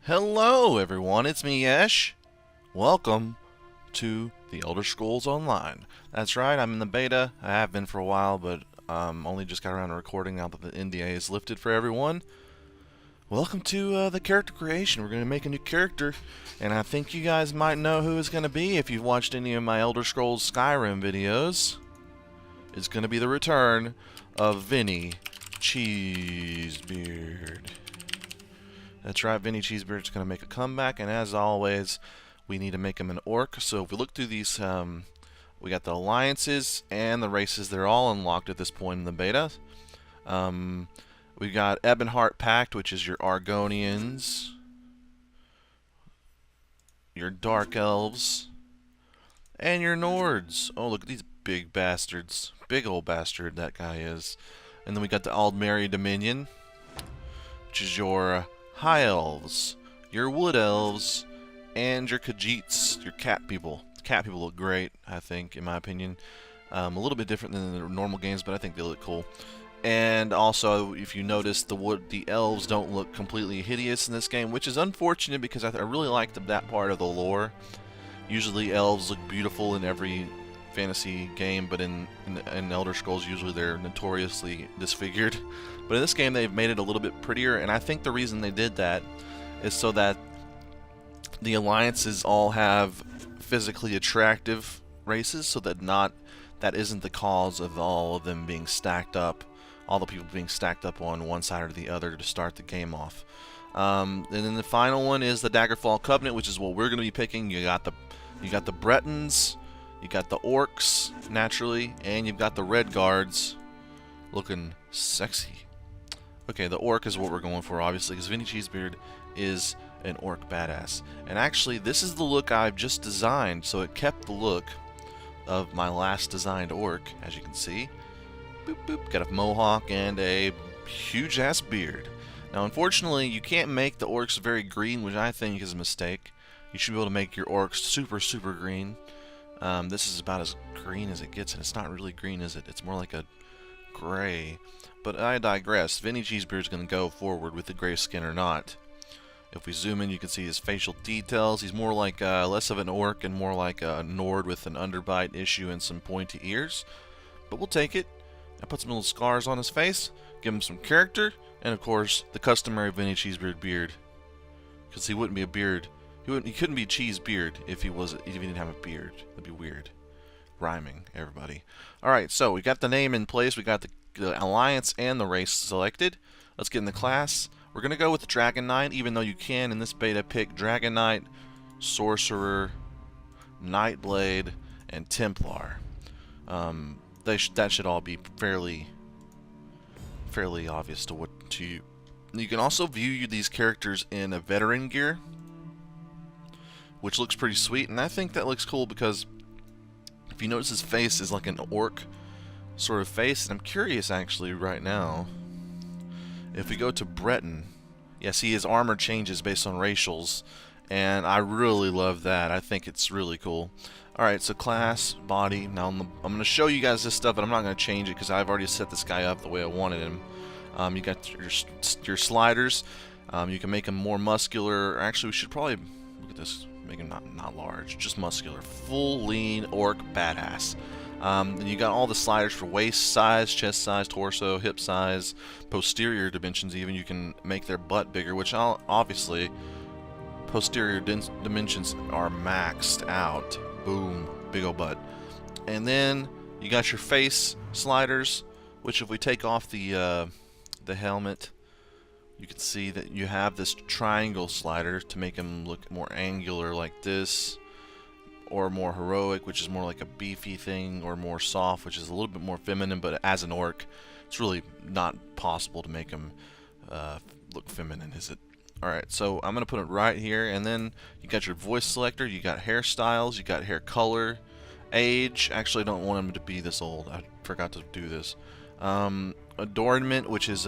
Hello everyone, it's me Esh. Welcome to the Elder Scrolls Online. That's right, I'm in the beta. I have been for a while, but only just got around to recording now that the NDA is lifted for everyone. Welcome to the character creation. We're going to make a new character, and I think you guys might know who it's going to be if you've watched any of my Elder Scrolls Skyrim videos. It's going to be the return of Vinny Cheesebeard. That's right, Vinny Cheesebeard's going to make a comeback, and as always, we need to make him an orc. So if we look through these, we got the alliances and the races. They're all unlocked at this point in the beta. We got Ebonheart Pact, which is your Argonians, your Dark Elves, and your Nords. Oh, look at these big bastards. Big old bastard that guy is. And then we got the Aldmeri Dominion, which is your High Elves, your Wood Elves, and your Khajiits, your cat people. Cat people look great, I think, in my opinion. A little bit different than the normal games, but I think they look cool. And also, if you notice, the elves don't look completely hideous in this game, which is unfortunate because I really liked that part of the lore. Usually elves look beautiful in every fantasy game, but in Elder Scrolls usually they're notoriously disfigured. But in this game they've made it a little bit prettier, and I think the reason they did that is so that the alliances all have physically attractive races, so that that isn't the cause of all of them being stacked up, all the people being stacked up on one side or the other to start the game off. And then the final one is the Daggerfall Covenant, which is what we're going to be picking. You got the Bretons, you got the Orcs naturally, and you've got the Red Guards looking sexy. Okay, the Orc is what we're going for, obviously, because Vinny Cheesebeard is an Orc badass. And actually, this is the look I've just designed, so it kept the look of my last designed Orc, as you can see. Boop, boop. Got a mohawk and a huge-ass beard. Now, unfortunately, you can't make the Orcs very green, which I think is a mistake. You should be able to make your Orcs super, super green. This is about as green as it gets, and it's not really green, is it? It's more like a gray. But I digress. Vinny Cheesebeard's going to go forward with the gray skin or not. If we zoom in, you can see his facial details. He's more like less of an orc and more like a Nord with an underbite issue and some pointy ears. But we'll take it. I put some little scars on his face, give him some character, and of course the customary Vinny Cheesebeard beard. Because he wouldn't be a beard. He couldn't be Cheesebeard if he didn't have a beard. That'd be weird. Rhyming, everybody. Alright, so we got the name in place, we got the alliance and the race selected. Let's get in the class. We're going to go with the Dragon Knight, even though you can in this beta pick Dragon Knight, Sorcerer, Nightblade, and Templar. That should all be fairly obvious to you. You can also view these characters in a veteran gear, which looks pretty sweet, and I think that looks cool because if you notice his face is like an orc sort of face, and I'm curious actually right now, if we go to Breton, yeah, see his armor changes based on racials, and I really love that. I think it's really cool. Alright, so class, body. Now I'm going to show you guys this stuff, but I'm not going to change it because I've already set this guy up the way I wanted him. You got your sliders. You can make him more muscular. Actually, we should probably look at this. Make him not large, just muscular. Full lean orc badass. Then you got all the sliders for waist size, chest size, torso, hip size, posterior dimensions even. You can make their butt bigger, which obviously posterior dimensions are maxed out. Boom, big ol' butt. And then you got your face sliders, which if we take off the helmet, you can see that you have this triangle slider to make him look more angular like this, or more heroic, which is more like a beefy thing, or more soft, which is a little bit more feminine, but as an orc, it's really not possible to make him look feminine, is it? Alright, so I'm going to put it right here, and then you got your voice selector, you got hairstyles, you got hair color, age. Actually, I don't want him to be this old. I forgot to do this. Adornment, which is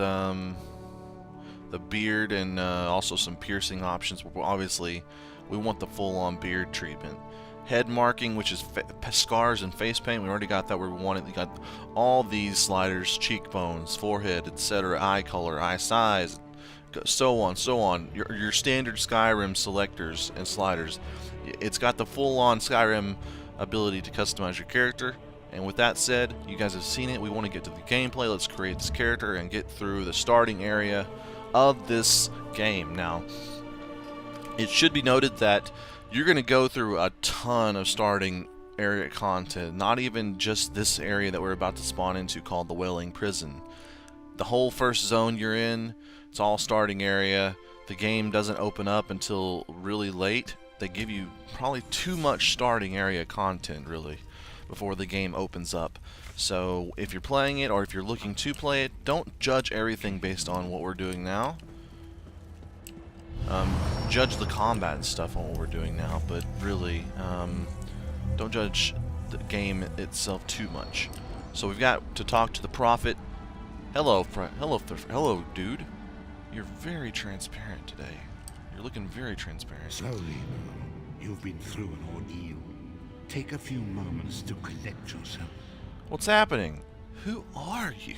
the beard, and also some piercing options. Obviously, we want the full-on beard treatment. Head marking, which is scars and face paint. We already got that where we want it. We got all these sliders: cheekbones, forehead, etc., eye color, eye size, so on, so on. Your standard Skyrim selectors and sliders. It's got the full-on Skyrim ability to customize your character. And with that said, you guys have seen it. We want to get to the gameplay. Let's create this character and get through the starting area of this game. Now, it should be noted that you're going to go through a ton of starting area content. Not even just this area that we're about to spawn into called the Wailing Prison. The whole first zone you're in, it's all starting area. The game doesn't open up until really late. They give you probably too much starting area content, really, before the game opens up. So if you're playing it or if you're looking to play it, don't judge everything based on what we're doing now. Judge the combat and stuff on what we're doing now, but really, don't judge the game itself too much. So we've got to talk to the prophet. Hello, hello, dude. You're very transparent today. You're looking very transparent. Slowly now. You've been through an ordeal. Take a few moments to collect yourself. What's happening? Who are you?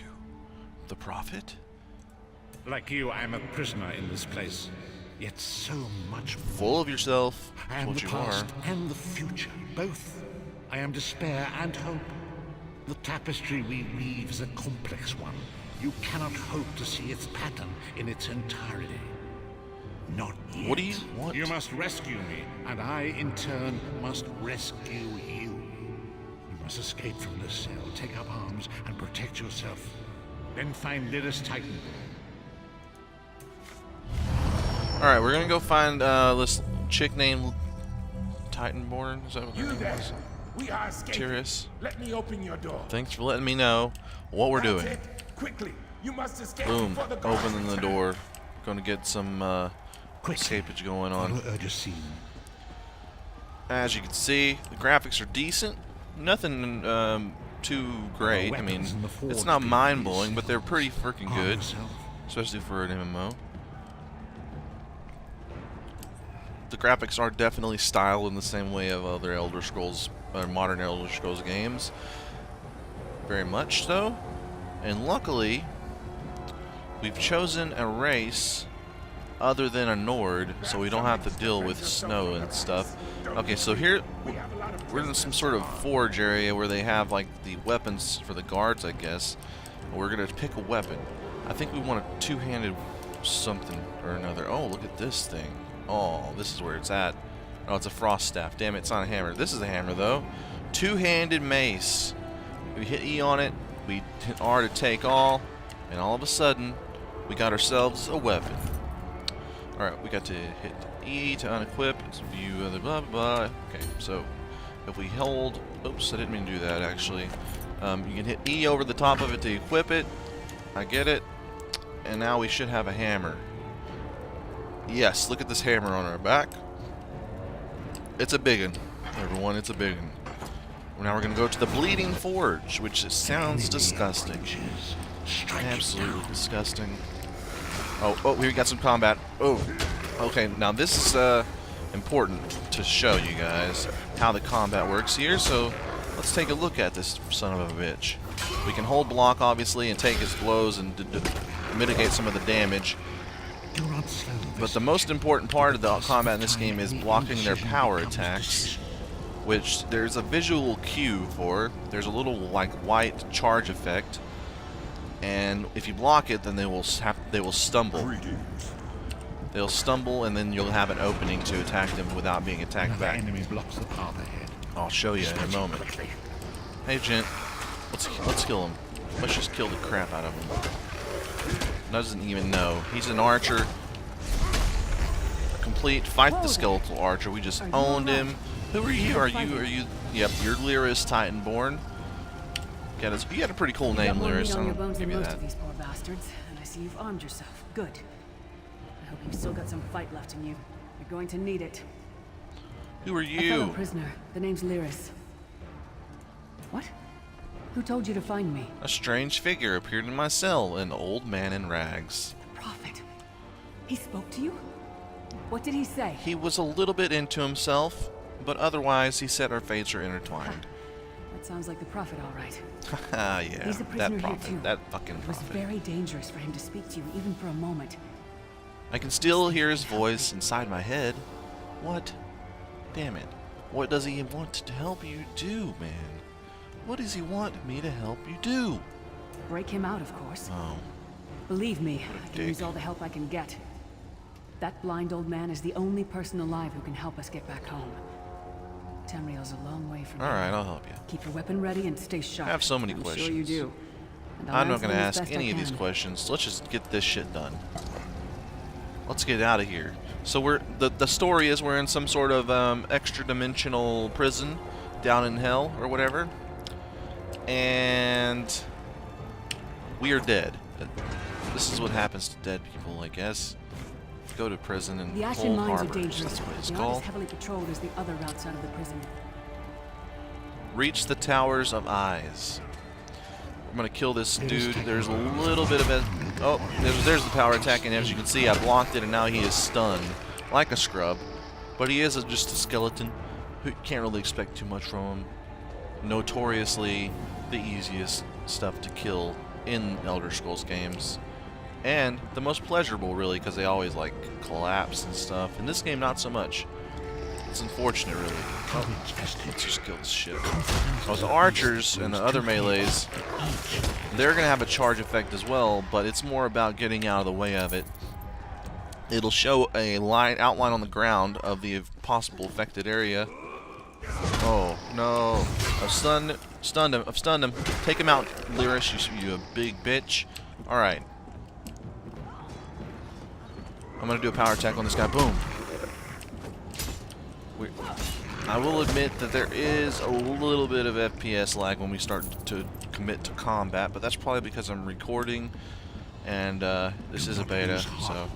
The prophet? Like you, I'm a prisoner in this place. Yet so much more. Full of yourself. I am what the you past are. and the future, both. I am despair and hope. The tapestry we weave is a complex one. You cannot hope to see its pattern in its entirety. Not yet. What do you want? You must rescue me, and I, in turn, must rescue you. You must escape from this cell, take up arms, and protect yourself. Then find Lyris Titan. Alright, we're gonna go find this chick named Titanborn. Is that what her name was? We are escaping. Tyrus. Let me open your door. Thanks for letting me know what we're That's doing. it. Quickly, you must escape Boom. before the guards Opening the return. door. Gonna get some Quickly. escapage going on. Follow Urgesine. As you can see, the graphics are decent. Nothing too great. I mean, it's not mind-blowing, but they're pretty freaking Arm good, yourself. especially for an MMO. The graphics are definitely styled in the same way of other Elder Scrolls, modern Elder Scrolls games. Very much so. And luckily, we've chosen a race other than a Nord, so we don't have to deal with snow and stuff. Okay, so here we're in some sort of forge area where they have like the weapons for the guards, I guess. We're gonna pick a weapon. I think we want a two-handed something or another. Oh, look at this thing. Oh, this is where it's at. Oh, it's a frost staff. Damn it, it's not a hammer. This is a hammer though. Two-handed mace. We hit E on it. We hit R to take all, and all of a sudden, we got ourselves a weapon. Alright, we got to hit E to unequip. It's view of the blah blah. Okay, so if we hold, oops, I didn't mean to do that actually. You can hit E over the top of it to equip it. I get it. And now we should have a hammer. Yes, look at this hammer on our back. It's a big one, everyone. It's a big one. Now we're going to go to the Bleeding Forge, which sounds disgusting. Absolutely disgusting. Oh, we got some combat. Oh, okay. Now this is important to show you guys how the combat works here. So let's take a look at this son of a bitch. We can hold block, obviously, and take his blows and mitigate some of the damage. But the most important part of the combat in this game is blocking their power attacks, which there's a visual cue for. There's a little like white charge effect, and if you block it, then they will stumble. They'll stumble, and then you'll have an opening to attack them without being attacked back. Enemy blocks the path ahead. I'll show you in a moment. Hey, gent, let's kill him. Let's just kill the crap out of him. Doesn't even know. He's an archer. Complete fight the skeletal archer. We just owned him. Who are you? Are you? Yep, you're Lyris Titanborn. You got a pretty cool name, Lyris. I'll give you that. These poor bastards, and I see you've armed yourself. Good. I hope you've still got some fight left in you. You're going to need it. Who are A fellow you? prisoner. The name's Lyris. What? Who told you to find me? A strange figure appeared in my cell, an old man in rags. The prophet. He spoke to you? What did he say? He was a little bit into himself, but otherwise he said our fates are intertwined. That sounds like the prophet, all right. Haha, yeah, He's a prisoner that here prophet, too. that fucking It was prophet. very dangerous for him to speak to you, even for a moment. I can still hear his voice inside my head. What? Damn it. What does he want to help you do, man? What does he want me to help you do? Break him out, of course. Oh. Believe me, What a I can dick. use all the help I can get. That blind old man is the only person alive who can help us get back home. Tamriel's a long way from here. Alright, I'll help you. Keep your weapon ready and stay sharp. I have so many I'm questions. Sure you do. And I'll I'm not answer going to them as ask best I any of these can. questions. Let's just get this shit done. Let's get out of here. So we're the story is we're in some sort of extra dimensional prison down in hell or whatever, and we are dead. This is what happens to dead people, I guess. Go to prison in The Ashen Cold Mines Harbor. are dangerous. That's what it's They aren't called. as heavily patrolled as the other routes out of the prison. Reach the Towers of Eyes. I'm gonna kill this dude. There's a little bit of it. Oh, there's the power attack, and as you can see, I blocked it, and now he is stunned, like a scrub. But he is just a skeleton. Who can't really expect too much from him. Notoriously the easiest stuff to kill in Elder Scrolls games, and the most pleasurable, really, because they always like collapse and stuff. In this game, not so much. It's unfortunate, really. Oh, let's just kill this shit. Oh, the archers and the other melees, they're going to have a charge effect as well, but it's more about getting out of the way of it. It'll show a outline on the ground of the possible affected area. Oh, no. I've stunned him. I've stunned him. Take him out, Lyris, you big bitch. Alright. I'm going to do a power attack on this guy. Boom. I will admit that there is a little bit of FPS lag when we start to commit to combat, but that's probably because I'm recording, and this is a beta, so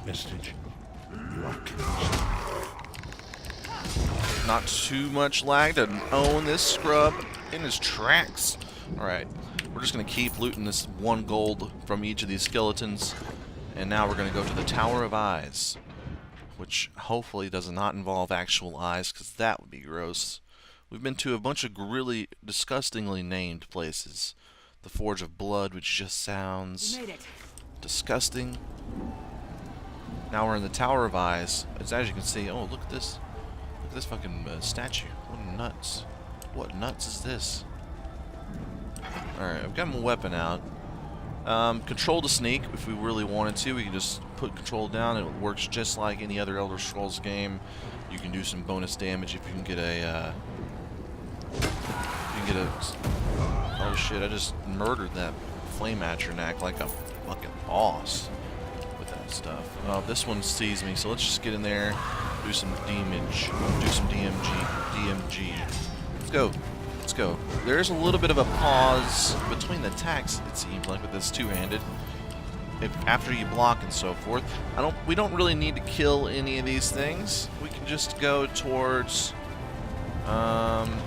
not too much lag to own this scrub in his tracks. Alright, we're just going to keep looting this 1 gold from each of these skeletons, and now we're going to go to the Tower of Eyes, which hopefully does not involve actual eyes, because that would be gross. We've been to a bunch of really disgustingly named places. The Forge of Blood, which just sounds disgusting. Now we're in the Tower of Eyes. As you can see, oh, look at this. Look at this fucking statue. What nuts. What nuts is this? Alright, I've got my weapon out. Control to sneak, if we really wanted to. We can just put control down. It works just like any other Elder Scrolls game. You can do some bonus damage if you can get a, oh shit, I just murdered that flame atronach like a fucking boss with that stuff. This one sees me, so let's just get in there, do some damage, do some DMG. Let's go. Let's go. There's a little bit of a pause between the attacks, it seems like, with this two-handed. After you block and so forth. We don't really need to kill any of these things. We can just go towards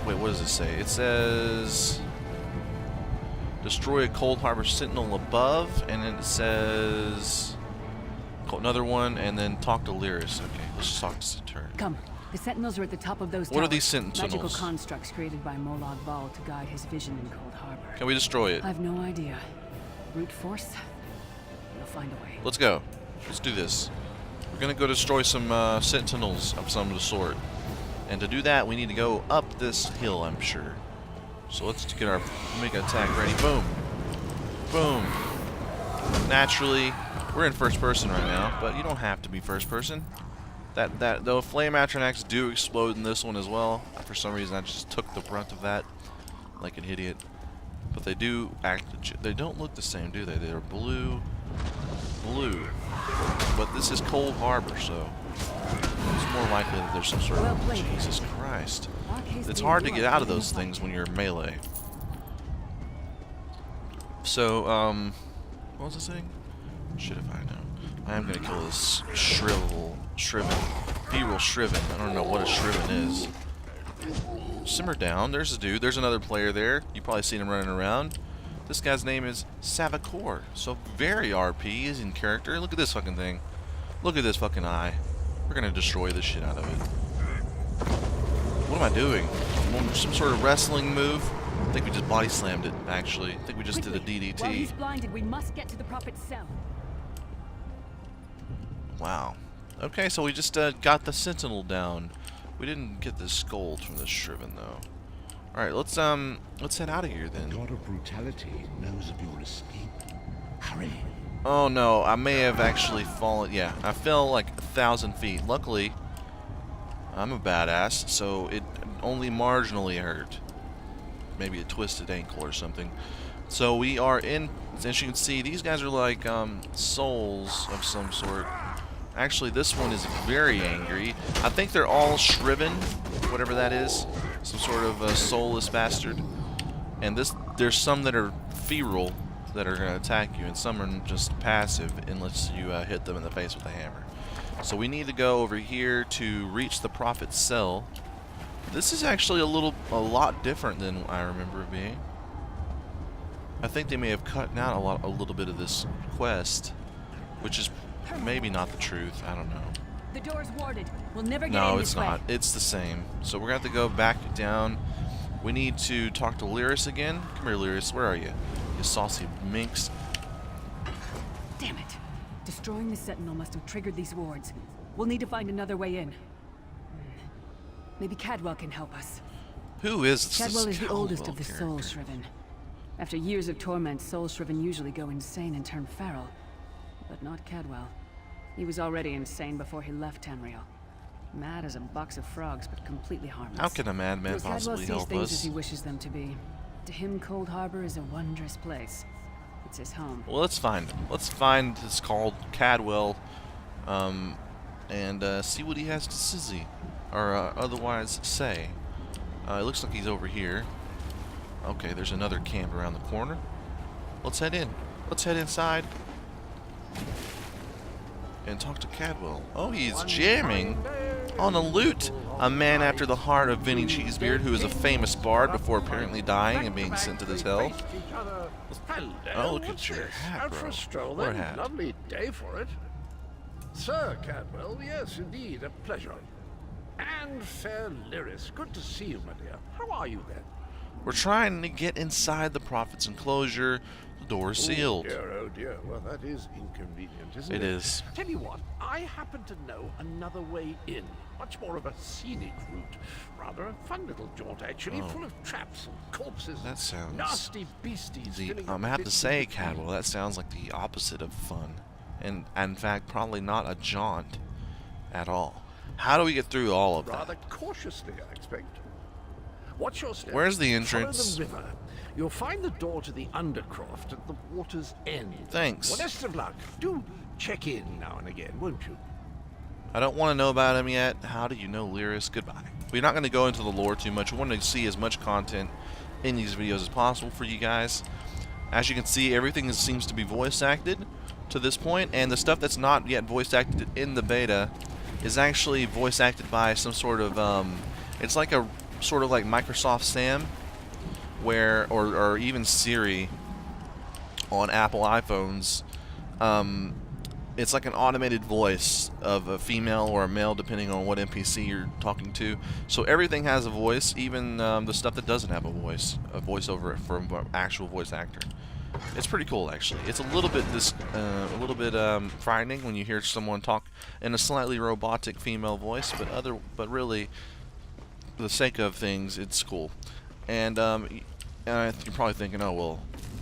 wait, what does it say? It says destroy a Cold Harbor Sentinel above, and then it says another one, and then talk to Lyris. Okay, let's just talk to Saturn. Come. The Sentinels are at the top of those towers. What are these Sentinels? Magical constructs created by Molag Bal to guide his vision in Cold Harbor. Can we destroy it? I have no idea. Brute force? We'll find a way. Let's go. Let's do this. We're gonna go destroy some Sentinels of some sort. And to do that, we need to go up this hill, I'm sure. So let's get our mega attack ready. Boom. Boom. Naturally, we're in first person right now, but you don't have to be first person. Though flame atronachs do explode in this one as well. For some reason, I just took the brunt of that like an idiot. But they do act. They don't look the same, do they? They're blue. But this is Cold Harbor, so it's more likely that there's some sort of Jesus Christ. It's hard to get out of those things when you're melee. So, what was I saying? Shit if I know. I am gonna kill this Shriven. Feral Shriven. I don't know what a Shriven is. Simmer down. There's a dude. There's another player there. You've probably seen him running around. This guy's name is Savakor. So very RP. He's in character. Look at this fucking thing. Look at this fucking eye. We're gonna destroy the shit out of it. What am I doing? Some sort of wrestling move? I think we just body slammed it, actually. I think we just did a DDT. While he's blinded, we must get to the Prophet's cell. Wow. Okay, so we just got the Sentinel down. We didn't get the scold from the Shriven though. All right, let's head out of here then. The god of brutality knows of your escape. Hurry. Oh no, I may have actually fallen. Yeah, I fell like 1,000 feet. Luckily, I'm a badass, so it only marginally hurt. Maybe a twisted ankle or something. So we are in, as you can see, these guys are like souls of some sort. Actually, this one is very angry. I think they're all Shriven, whatever that is. Some sort of soulless bastard. And there's some that are feral that are going to attack you, and some are just passive unless you hit them in the face with a hammer. So we need to go over here to reach the Prophet's cell. This is actually a lot different than I remember it being. I think they may have cut out a little bit of this quest, which is maybe not the truth. I don't know. The door's warded. We'll never get in No, this it's way. not. It's the same. So we're going to have to go back down. We need to talk to Lyris again. Come here, Lyris. Where are you? You saucy minx. Damn it. Destroying the Sentinel must have triggered these wards. We'll need to find another way in. Maybe Cadwell can help us. Who is this Cadwell is the oldest Caldwell of the character? Soul Shriven. After years of torment, Soul Shriven usually go insane and turn feral. But not Cadwell. He was already insane before he left Tamriel. Mad as a box of frogs, but completely harmless. How can a madman Cadwell possibly sees help things as us? he wishes them to be. To him, Cold Harbor is a wondrous place. It's his home. Well, let's find him. Let's find this called Cadwell, and see what he has to sizzy, or otherwise say. It looks like he's over here. Okay, there's another camp around the corner. Let's head in. Let's head inside and talk to Cadwell. Oh, he's jamming on a lute. A man after the heart of Vinny Cheesebeard, who is a famous bard before apparently dying and being sent to this hell. Oh, look at your hat, Out for bro. a stroll, What then. hat? Lovely day for it. Sir Cadwell, yes, indeed, a pleasure. And fair Lyris, good to see you, my dear. How are you, then? We're trying to get inside the Prophet's enclosure. The door's sealed. Oh dear. Well, that is inconvenient, isn't it? It is. Tell you what, I happen to know another way in. Much more of a scenic route. Rather a fun little jaunt, actually, full of traps and corpses. That sounds... nasty beasties. filling up I'm the have to bits say, in between. Cadwell, that sounds like the opposite of fun. And in fact, probably not a jaunt at all. How do we get through all of Rather that? cautiously, I expect. Watch your step. Where's the entrance? Follow the river. You'll find the door to the Undercroft at the water's end. Thanks. Well, best of luck. Do check in now and again, won't you? I don't want to know about him yet. How do you know Lyris? Goodbye. We're not going to go into the lore too much. We want to see as much content in these videos as possible for you guys. As you can see, everything seems to be voice acted to this point, and the stuff that's not yet voice acted in the beta is actually voice acted by some sort of it's like a sort of like Microsoft Sam, where or even Siri on Apple iPhones. It's like an automated voice of a female or a male, depending on what NPC you're talking to. So everything has a voice, even the stuff that doesn't have a voiceover from an actual voice actor. It's pretty cool, actually. It's a little bit frightening when you hear someone talk in a slightly robotic female voice, but really, for the sake of things, it's cool. And you're probably thinking, oh well,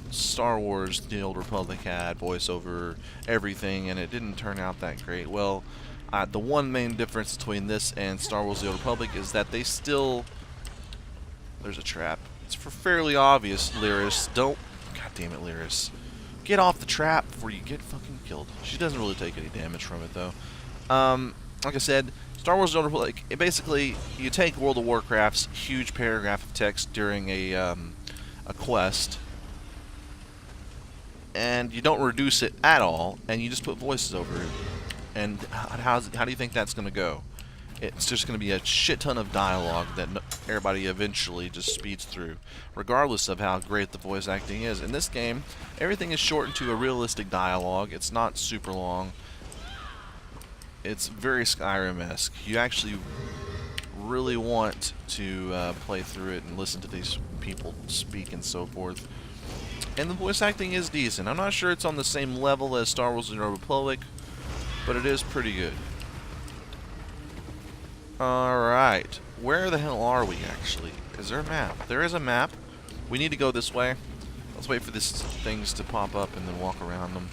Star Wars: The Old Republic had voiceover everything, and it didn't turn out that great. Well, the one main difference between this and Star Wars: The Old Republic is that they still... There's a trap. It's fairly obvious, Lyris. Don't... God damn it, Lyris. Get off the trap before you get fucking killed. She doesn't really take any damage from it, though. Like I said, Star Wars: The Old Republic, basically, you take World of Warcraft's huge paragraph of text during a quest, and you don't reduce it at all, and you just put voices over it. And how do you think that's going to go? It's just going to be a shit ton of dialogue that everybody eventually just speeds through, regardless of how great the voice acting is. In this game, everything is shortened to a realistic dialogue. It's not super long. It's very Skyrim-esque. You actually really want to play through it and listen to these people speak and so forth. And the voice acting is decent. I'm not sure it's on the same level as Star Wars: The Old Republic, but it is pretty good. Alright. Where the hell are we, actually? Is there a map? There is a map. We need to go this way. Let's wait for these things to pop up and then walk around them.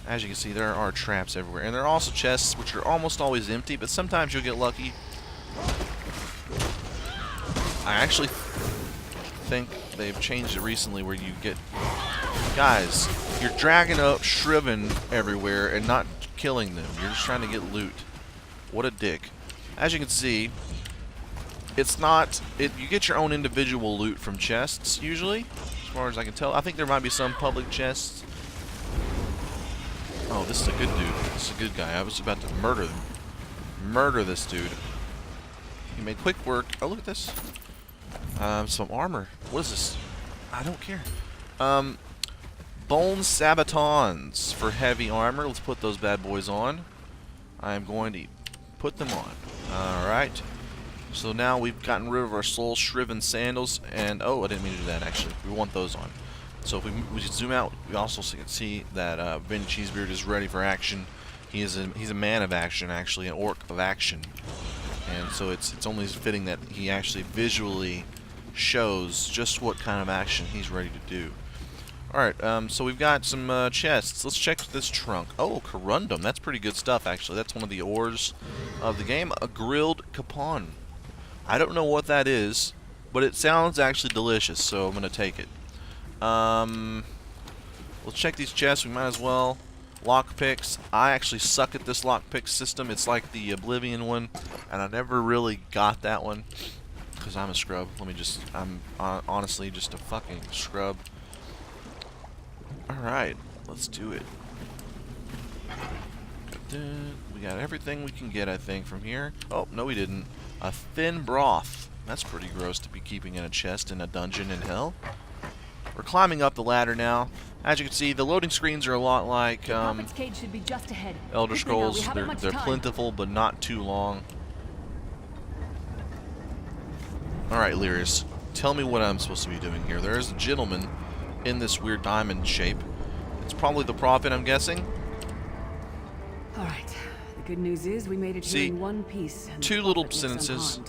As you can see, there are traps everywhere. And there are also chests, which are almost always empty, but sometimes you'll get lucky. I actually think they've changed it recently where you get... Guys, you're dragging up Shriven everywhere and not killing them. You're just trying to get loot. What a dick. As you can see, it's not... you get your own individual loot from chests, usually, as far as I can tell. I think there might be some public chests. Oh, this is a good dude. This is a good guy. I was about to murder this dude. He made quick work. Oh, look at this. Some armor. What is this? I don't care. Bone Sabatons for heavy armor. Let's put those bad boys on. I am going to put them on. Alright. So now we've gotten rid of our soul shriven sandals. And, oh, I didn't mean to do that, actually. We want those on. So if we zoom out, we also can see that Vin Cheesebeard is ready for action. He's a man of action, actually, an orc of action. And so it's only fitting that he actually visually shows just what kind of action he's ready to do. Alright, so we've got some chests. Let's check this trunk. Oh, corundum. That's pretty good stuff, actually. That's one of the ores of the game. A grilled capon. I don't know what that is, but it sounds actually delicious, so I'm going to take it. Let's check these chests. We might as well. Lockpicks. I actually suck at this lockpick system. It's like the Oblivion one, and I never really got that one because I'm a scrub. I'm honestly just a fucking scrub. Alright, let's do it. We got everything we can get, I think, from here. Oh, no we didn't. A thin broth. That's pretty gross to be keeping in a chest in a dungeon in hell. We're climbing up the ladder now. As you can see, the loading screens are a lot like cage should be just ahead. Elder Scrolls. They're plentiful, but not too long. Alright, Lyris. Tell me what I'm supposed to be doing here. There is a gentleman in this weird diamond shape. It's probably the prophet, I'm guessing. Alright. The good news is we made it here in one piece. And two little sentences.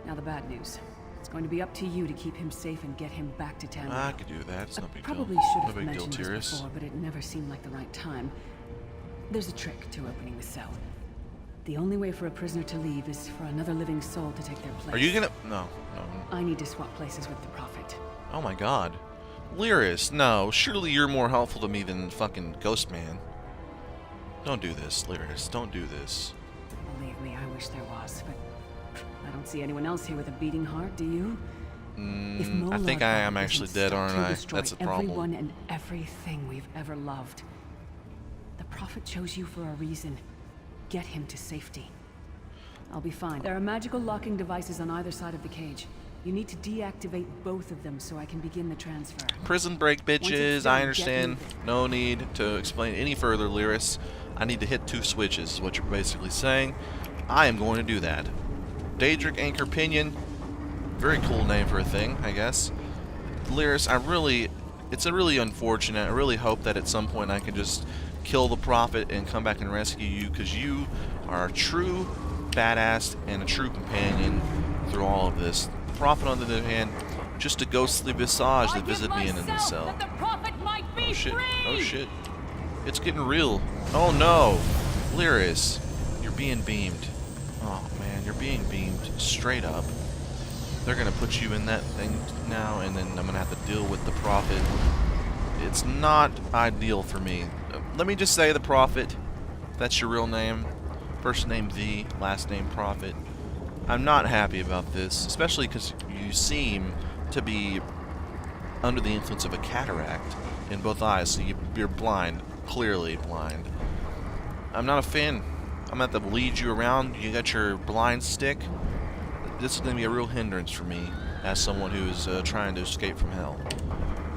Now the bad news. It's going to be up to you to keep him safe and get him back to town. I could do that. It's no big deal. Probably should have no big mentioned deal, this before, but it never seemed like the right time. There's a trick to opening the cell. The only way for a prisoner to leave is for another living soul to take their place. Are you gonna... No. I need to swap places with the prophet. Oh my god. Lyris, no. Surely you're more helpful to me than fucking Ghost Man. Don't do this, Lyris. Don't do this. Believe me, I wish there was, but I don't see anyone else here with a beating heart, do you? I think I am actually dead, aren't I? That's the problem. Everyone and everything we've ever loved. The prophet chose you for a reason. Get him to safety. I'll be fine. There are magical locking devices on either side of the cage. You need to deactivate both of them so I can begin the transfer. Prison break, bitches. I understand. No need to explain any further, Lyris. I need to hit 2 switches, is what you're basically saying. I am going to do that. Daedric Anchor Pinion. Very cool name for a thing, I guess. Lyris, it's a really unfortunate. I really hope that at some point I can just kill the prophet and come back and rescue you, because you are a true badass and a true companion through all of this. The prophet, on the other hand, just a ghostly visage that visited me in the cell. Oh shit, oh shit. It's getting real. Oh no! Lyris, you're being beamed. Oh man, you're being beamed straight up. They're gonna put you in that thing now, and then I'm gonna have to deal with the prophet. It's not ideal for me. Let me just say, the prophet, that's your real name. First name The, last name Prophet. I'm not happy about this, especially because you seem to be under the influence of a cataract in both eyes, so you're blind, clearly blind. I'm not a fan. I'm going to have to lead you around. You got your blind stick. This is going to be a real hindrance for me as someone who is trying to escape from hell.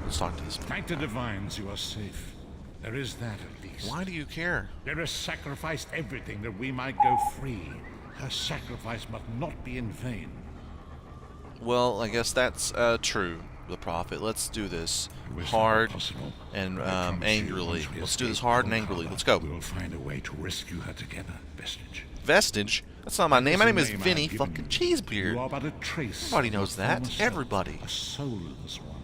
Let's talk to this man. Thank the divines you are safe. There is that at least. Why do you care? There has sacrificed everything that we might go free. Her sacrifice must not be in vain. Well, I guess that's true. the Prophet. Let's do this I wish hard that were possible. and But I promise you, angrily. once we Let's do this escape hard and Cold angrily. Harbor, Let's go. We will find a way to rescue her together, Vestige. Vestige? That's not my name. My That name is the name I Vinny have given fucking you. Cheesebeard. You are but a trace. Everybody of knows your that. former self, Everybody. A soulless one.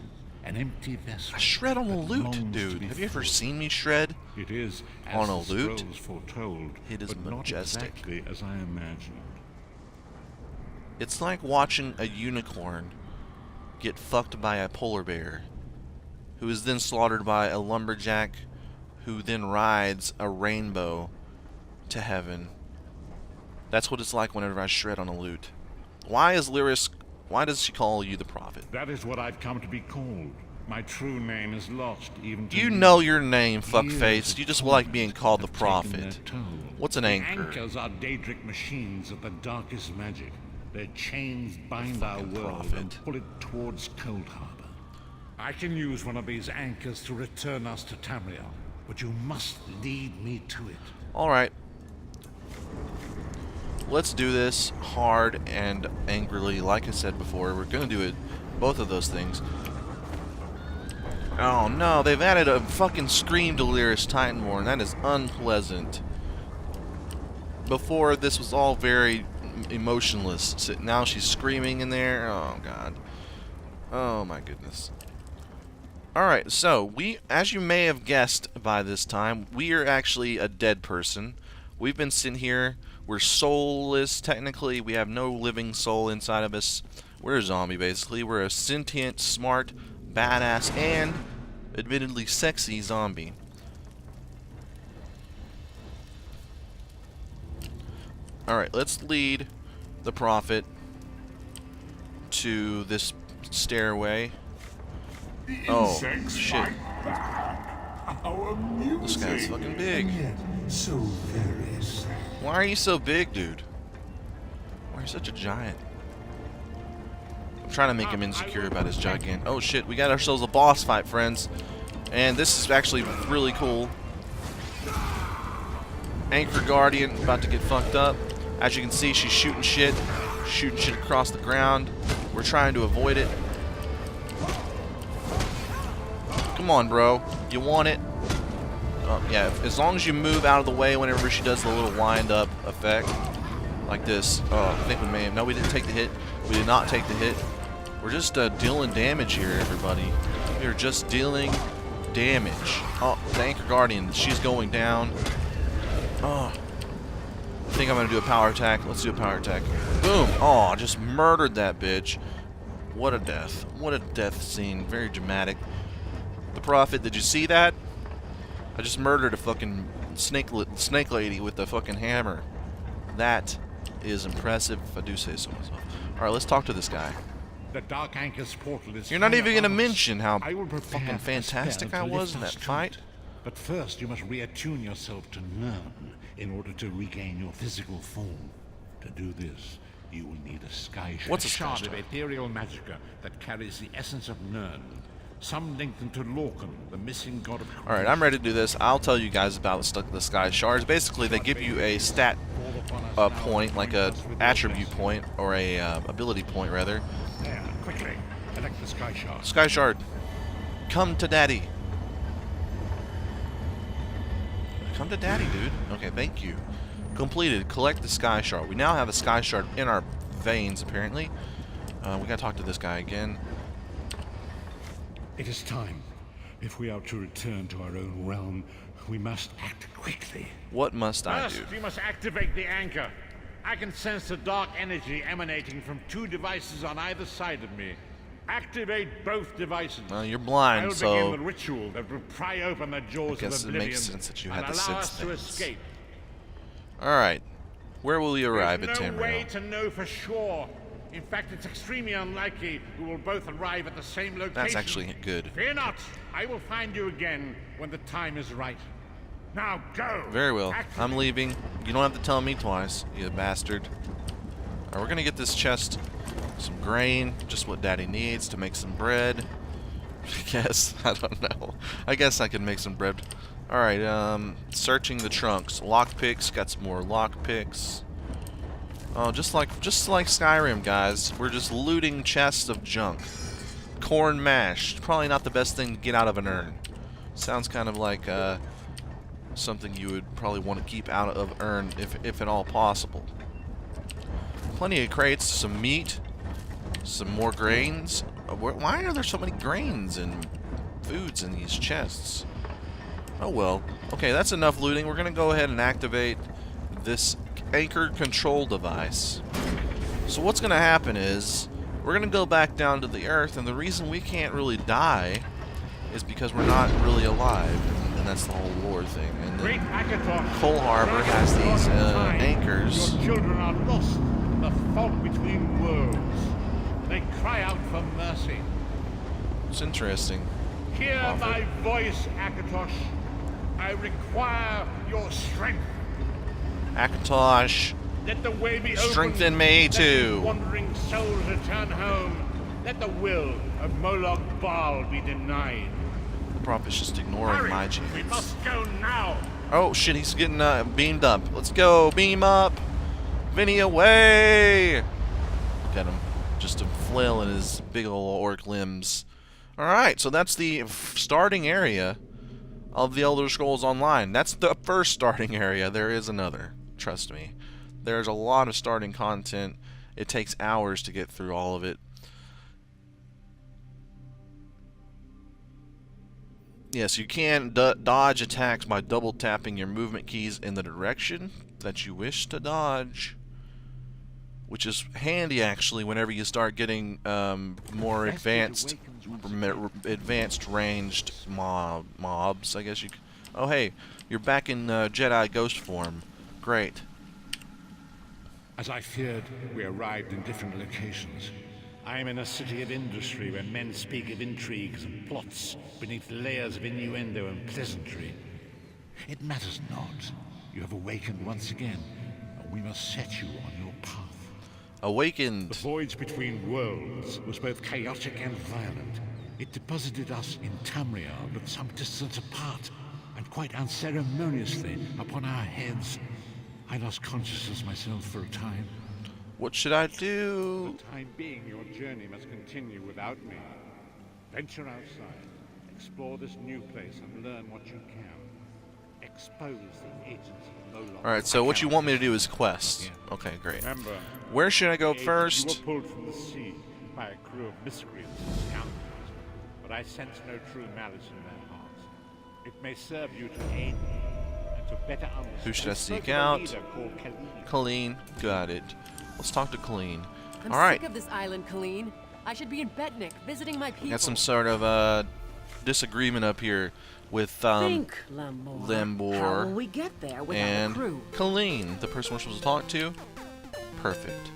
An empty vessel. I shred on a that lute, longs to dude. be Have you ever full. seen me shred? It is as on a the lute? scrolls foretold, It is but majestic. not exactly as I imagined. It's like watching a unicorn get fucked by a polar bear, who is then slaughtered by a lumberjack, who then rides a rainbow to heaven. That's what it's like whenever I shred on a lute. Why does she call you the Prophet? That is what I've come to be called. My true name is lost even to You me. know your name, Years fuckface. of You just like being torment called the have taken their Prophet. toll. What's an The anchor? anchors are Daedric machines of the darkest magic. Their chains bind our fucking world Prophet. and pull it towards Cold Harbor. I can use one of these anchors to return us to Tamriel, but you must lead me to it. Alright. Let's do this hard and angrily. Like I said before, we're going to do it, both of those things. Oh no, they've added a fucking Scream Delirious Titanborn. That is unpleasant. Before, this was all very emotionless. So now she's screaming in there. Oh god. Oh my goodness. Alright, so as you may have guessed by this time, we are actually a dead person. We've been sitting here. We're soulless, technically. We have no living soul inside of us. We're a zombie, basically. We're a sentient, smart, badass, and admittedly sexy zombie. Alright, let's lead the Prophet to this stairway. Oh, shit. This guy's fucking big. So very sad. Why are you so big, dude? Why are you such a giant? I'm trying to make him insecure about his gigant. Oh shit, we got ourselves a boss fight, friends. And this is actually really cool. Anchor Guardian about to get fucked up. As you can see, she's shooting shit across the ground. We're trying to avoid it. Come on, bro. You want it? Yeah, as long as you move out of the way whenever she does the little wind-up effect. Like this. Oh, I think we may have... No, we didn't take the hit. We did not take the hit. We're just dealing damage here, everybody. We are just dealing damage. Oh, the Anchor Guardian. She's going down. Oh. I think I'm going to do a power attack. Let's do a power attack. Boom. Oh, I just murdered that bitch. What a death. What a death scene. Very dramatic. The Prophet, did you see that? I just murdered a fucking snake lady with a fucking hammer. That is impressive, if I do say so myself. Alright, let's talk to this guy. The Dark Anchor's portal is You're not even going to upon us. mention how I will prepare fucking a fantastic spell I to was lift in us that to fight. it. But first, you must reattune yourself to Nirn in order to regain your physical form. To do this, you will need a sky shard. What's a sky shard shard? of ethereal magicka that carries the essence of Nirn. Some linked into Lorcan, the missing god of creation. Alright, I'm ready to do this. I'll tell you guys about the Sky Shards. Basically, they give you a stat point, like a attribute point, or a ability point, rather. There, quickly, elect the sky shard. Sky Shard, come to daddy. Come to daddy, dude. Okay, thank you. Completed. Collect the Sky Shard. We now have a Sky Shard in our veins, apparently. We gotta talk to this guy again. It is time. If we are to return to our own realm, we must act quickly. What must I First, do? you must activate the anchor. I can sense the dark energy emanating from 2 devices on either side of me. Activate both devices. You're I blind, will so begin the ritual that will pry open the jaws I guess of it oblivion makes sense that you and had to allow sense us to things. escape. Alright. Where will we arrive There's at no way Tamriel? to know for sure. In fact, it's extremely unlikely we will both arrive at the same location. That's actually good. Fear not. I will find you again when the time is right. Now go. Very well. Activate. I'm leaving. You don't have to tell me twice, you bastard. Alright, we're gonna get this chest some grain, just what Daddy needs to make some bread. I guess. I don't know. I guess I can make some bread. Alright, searching the trunks. Lockpicks, got some more lockpicks. Oh, just like Skyrim, guys. We're just looting chests of junk. corn mash. Probably not the best thing to get out of an urn. Sounds kind of like something you would probably want to keep out of urn if at all possible. Plenty of crates, some meat, some more grains. Why are there so many grains and foods in these chests? Oh well. Okay, that's enough looting. We're going to go ahead and activate this anchor control device. So what's going to happen is we're going to go back down to the earth, and the reason we can't really die is because we're not really alive, and that's the whole lore thing. And then Coal Harbor has these anchors. Your children are lost in the fog between worlds. They cry out for mercy. It's interesting. Hear Offer. my voice, Akatosh. I require your strength. Akatosh, Let the way be open. strengthen me Let too. these wandering souls return home. Let the will of Moloch Baal be denied. The prophet's just ignoring Hurry, my we chants. must go now. Oh shit, he's getting beamed up. Let's go, beam up. Vinny away. Look at him, just a flail in his big ol' orc limbs. Alright, so that's the starting area of the Elder Scrolls Online. That's the first starting area. There is another. Trust me. There's a lot of starting content. It takes hours to get through all of it. Yes, you can dodge attacks by double tapping your movement keys in the direction that you wish to dodge, which is handy actually whenever you start getting more advanced ranged mobs, I guess you could. Oh hey, you're back in Jedi ghost form. Great. As I feared, we arrived in different locations. I am in a city of industry where men speak of intrigues and plots beneath layers of innuendo and pleasantry. It matters not. You have awakened once again, and we must set you on your path. Awakened. The voyage between worlds was both chaotic and violent. It deposited us in Tamriel at some distance apart, and quite unceremoniously upon our heads. I lost consciousness myself for a time. What should I do? For the time being, your journey must continue without me. Venture outside, explore this new place, and learn what you can. Expose the agents of Moloch. Alright, so what you want me to do is quest. Okay, great. Remember, Where should I go the agents first? You were pulled from the sea by a crew of miscreants and scoundrels, but I sense no true malice in their hearts. It may serve you to aid me and to better understand. Who should I spoke seek of a out? leader called Khalid. Colleen. Got it. Let's talk to Colleen. I'm Alright. sick of this island, Colleen. I should be in Betnik, visiting my people. Got some sort of disagreement up here with Think, Lambor. Lambor How will we get there without a and crew? Colleen, the person we're supposed to talk to. Perfect.